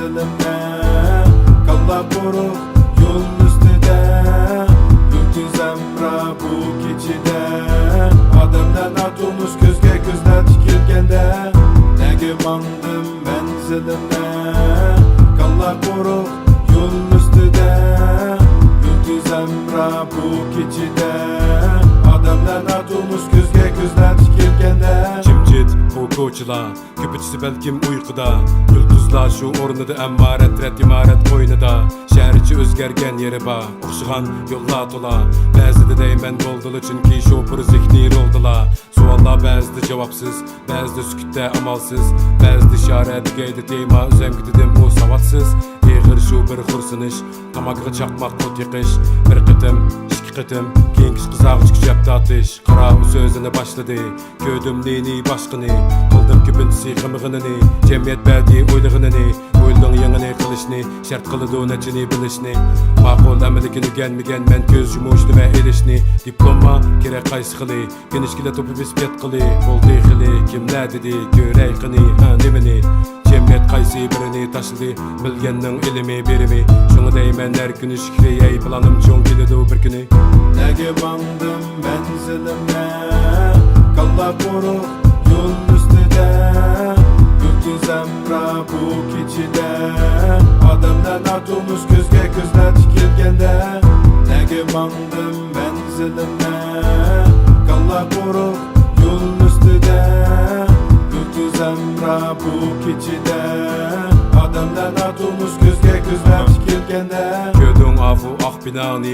menzilimde, kalla quruq yo'l ustida, yulduzamra bu kechida, odamdan atulmuş ko'zga ko'zlar tikilganda, nega mandim menzilimde, kalla quruq yo'l ustida, yulduzamra bu kechida, odamdan atulmuş ko'zga ko'zlar tikilganda. Bu ko'chalar ko'pinchisi balkim uyquda, yulduzlar shu o'rnida, ammo retret imorat qo'ynida. Shahar ichi o'zgargan yeri bor, o'xshagan yo'llar to'la. Ba'zida deyman bo'ldilar, chunki shu bir zehniy roldilar. Savollar ba'zida javobsiz, ba'zida sukutda amalsiz, ba'zida ishora degaydi tema o'zimga dedim u savotsiz. Eg'ir shu bir xursinish, tomog'iga chaqmoq o't yiqish, bir qitim qitim, keyin qizag'ich kuchab tortish. Qara so'zini boshladi, ko'rdim neni boshqini, qildim ko'pinchisi qimig'inini, jamiyat badiiy o'ylig'ini, o'ylding yangini qilishni, shart qiladi unachini bilishni. Ma'qul amalikini o'rganmagan men ko'z yumush nima elishni, diploma kerak qaysi xili, genishkila to'pib isbot qili, bo'ldi xili, kimlar dedi, ko'ray qini, nimani. Cemiyet qaysi birini taşıdı, bilgenning ilimi berimi. Şunu deymen her günü şükriyey, planım çoğun keledi o bir günü. Nege mandım menzilimde, kalla quruq yo'l ustida, yulduzamra bu kechida, odamdan atulmuş ko'zga ko'zlar tikilganda, nege mandim menzilimde, kalla quruq yo'l ustida, yulduzamra bu kechida, odamdan atulmuş ko'zga ko'zlar tikilganda. Gördüm afu ah binani,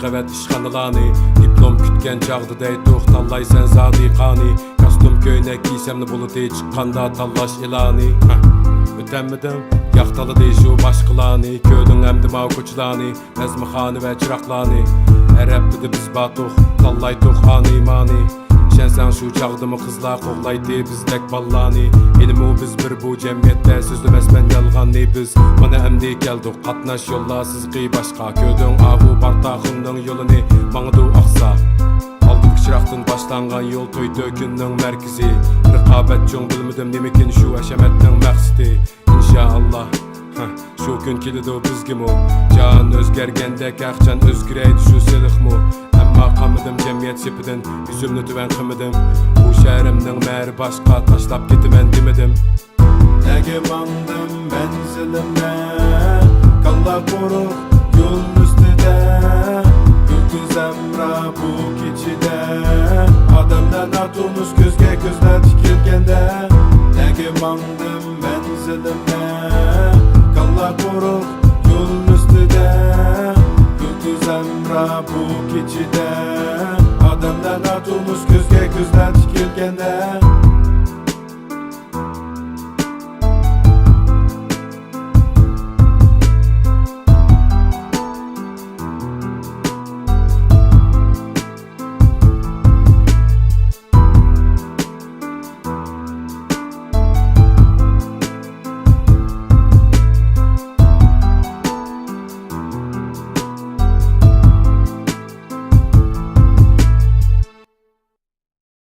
qavat ishxonalarni, diplom kutgan chog'da deytuq tanlaysan zodi qani. Kostum ko'ynak kiysamni bo'ladi chiqqanda tanlash e'loni. O'tamidim yaqtaladi shu boshqalarni, ko'rdim hamda ma ko'chalarni, nazmixoni va chiroqlarni. Arabda biz batuq tanlaytuq ani mani. Sen şu çağdımı kızlar qo'g'laydi bizdek ballani. Enim o biz bir bu cemiyette sözlemesmen yalğanni biz. Bana emdi keldik qatnash yo'llar sizgi boshqa. Ko'rding abu bartaqımның yo'lini mangdu aqsa. Aldım kichroqdan boshlangan yo'l to'ydi kunning markazi. Raqobat cho'ng bilmadim nemakin shu hashamatning maqsadi. İnşallah şu kun keladi bizgimi. Jon o'zgargandek aqchan o'zgaraydi shu seliqmi. Qamadım cemiyet sepidin, yüzümni tüven qimidim. Bu şehrimning meri başqa tashlab ketimen demedim. Nege mandim menzilimde, kalla quruq yo'l ustida, yulduzamra bu kechida, odamdan atulmuş ko'zga ko'zlar tikilganda,